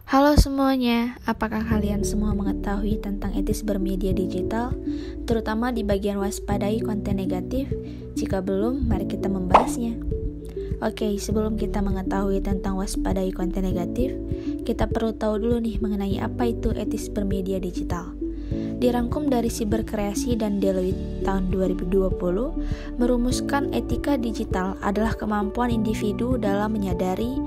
Halo semuanya, apakah kalian semua mengetahui tentang etis bermedia digital, terutama di bagian waspadai konten negatif? Jika belum, mari kita membahasnya. Oke, sebelum kita mengetahui tentang waspadai konten negatif, kita perlu tahu dulu nih mengenai apa itu etis bermedia digital. Dirangkum dari Cyberkreasi dan Deloitte tahun 2020, merumuskan etika digital adalah kemampuan individu dalam menyadari,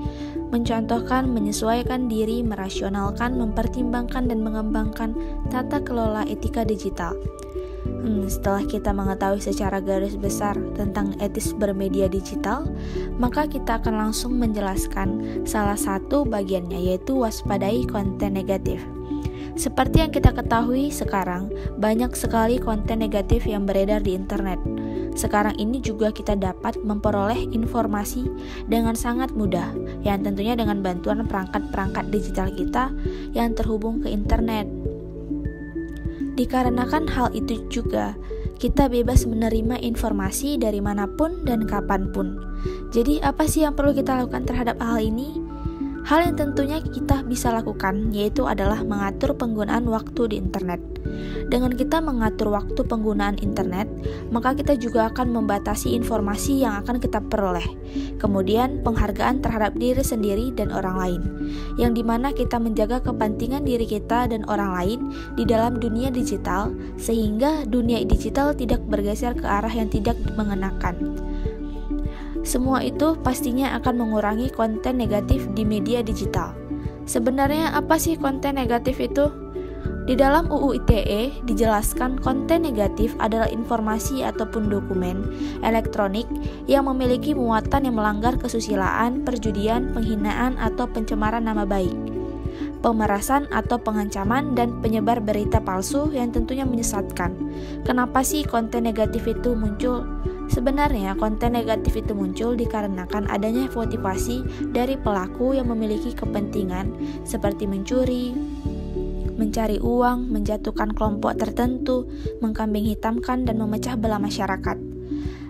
mencontohkan, menyesuaikan diri, merasionalkan, mempertimbangkan, dan mengembangkan tata kelola etika digital. Setelah kita mengetahui secara garis besar tentang etis bermedia digital, maka kita akan langsung menjelaskan salah satu bagiannya, yaitu waspadai konten negatif. Seperti yang kita ketahui sekarang, banyak sekali konten negatif yang beredar di internet. Sekarang ini juga kita dapat memperoleh informasi dengan sangat mudah, yang tentunya dengan bantuan perangkat-perangkat digital kita yang terhubung ke internet. Dikarenakan hal itu juga, kita bebas menerima informasi dari manapun dan kapanpun. Jadi apa sih yang perlu kita lakukan terhadap hal ini? Hal yang tentunya kita bisa lakukan yaitu adalah mengatur penggunaan waktu di internet. Dengan kita mengatur waktu penggunaan internet, maka kita juga akan membatasi informasi yang akan kita peroleh. Kemudian penghargaan terhadap diri sendiri dan orang lain, yang dimana kita menjaga kepentingan diri kita dan orang lain di dalam dunia digital, sehingga dunia digital tidak bergeser ke arah yang tidak mengenakan. Semua itu pastinya akan mengurangi konten negatif di media digital. Sebenarnya apa sih konten negatif itu? Di dalam UU ITE dijelaskan konten negatif adalah informasi ataupun dokumen elektronik yang memiliki muatan yang melanggar kesusilaan, perjudian, penghinaan atau pencemaran nama baik, pemerasan atau pengancaman, dan penyebar berita palsu yang tentunya menyesatkan. Kenapa sih konten negatif itu muncul? Sebenarnya konten negatif itu muncul dikarenakan adanya motivasi dari pelaku yang memiliki kepentingan seperti mencuri, mencari uang, menjatuhkan kelompok tertentu, mengkambing hitamkan, dan memecah belah masyarakat.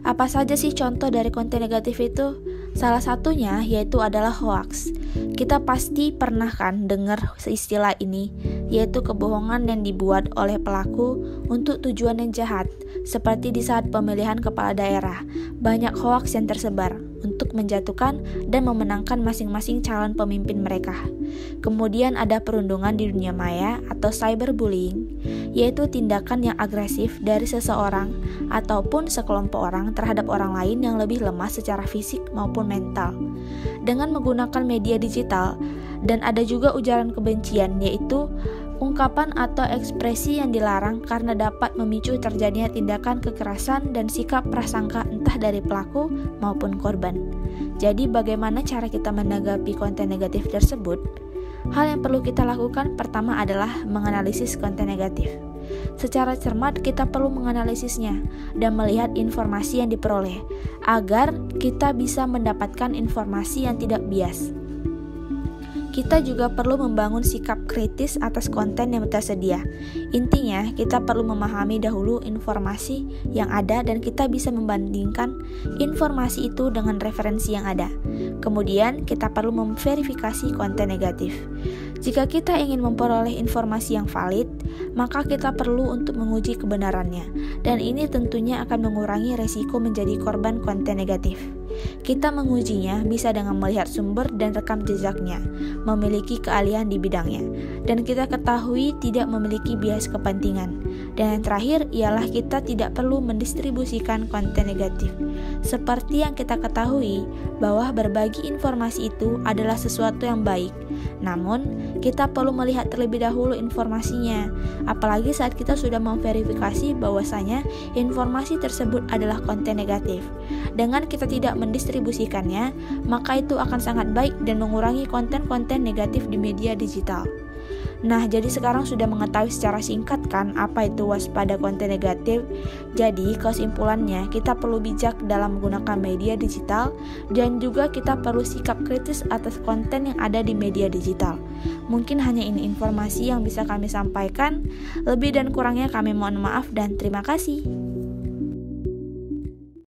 Apa saja sih contoh dari konten negatif itu? Salah satunya yaitu adalah hoax. Kita pasti pernah kan dengar istilah ini, yaitu kebohongan yang dibuat oleh pelaku untuk tujuan yang jahat. Seperti di saat pemilihan kepala daerah, banyak hoaks yang tersebar untuk menjatuhkan dan memenangkan masing-masing calon pemimpin mereka. Kemudian ada perundungan di dunia maya atau cyberbullying, yaitu tindakan yang agresif dari seseorang ataupun sekelompok orang terhadap orang lain yang lebih lemah secara fisik maupun mental. Dengan menggunakan media digital, dan ada juga ujaran kebencian, yaitu ungkapan atau ekspresi yang dilarang karena dapat memicu terjadinya tindakan kekerasan dan sikap prasangka entah dari pelaku maupun korban. Jadi bagaimana cara kita menanggapi konten negatif tersebut? Hal yang perlu kita lakukan pertama adalah menganalisis konten negatif. Secara cermat kita perlu menganalisisnya dan melihat informasi yang diperoleh agar kita bisa mendapatkan informasi yang tidak bias. Kita juga perlu membangun sikap kritis atas konten yang tersedia. Intinya, kita perlu memahami dahulu informasi yang ada dan kita bisa membandingkan informasi itu dengan referensi yang ada. Kemudian, kita perlu memverifikasi konten negatif. Jika kita ingin memperoleh informasi yang valid, maka kita perlu untuk menguji kebenarannya, dan ini tentunya akan mengurangi resiko menjadi korban konten negatif. Kita mengujinya bisa dengan melihat sumber dan rekam jejaknya, memiliki keahlian di bidangnya, dan kita ketahui tidak memiliki bias kepentingan. Dan yang terakhir ialah kita tidak perlu mendistribusikan konten negatif. Seperti yang kita ketahui bahwa berbagi informasi itu adalah sesuatu yang baik. Namun, kita perlu melihat terlebih dahulu informasinya, apalagi saat kita sudah memverifikasi bahwasanya informasi tersebut adalah konten negatif. Dengan kita tidak mendistribusikannya, maka itu akan sangat baik dan mengurangi konten-konten negatif di media digital. Nah, jadi sekarang sudah mengetahui secara singkat kan apa itu waspada konten negatif. Jadi kesimpulannya, kita perlu bijak dalam menggunakan media digital dan juga kita perlu sikap kritis atas konten yang ada di media digital. Mungkin hanya ini informasi yang bisa kami sampaikan. Lebih dan kurangnya kami mohon maaf dan terima kasih.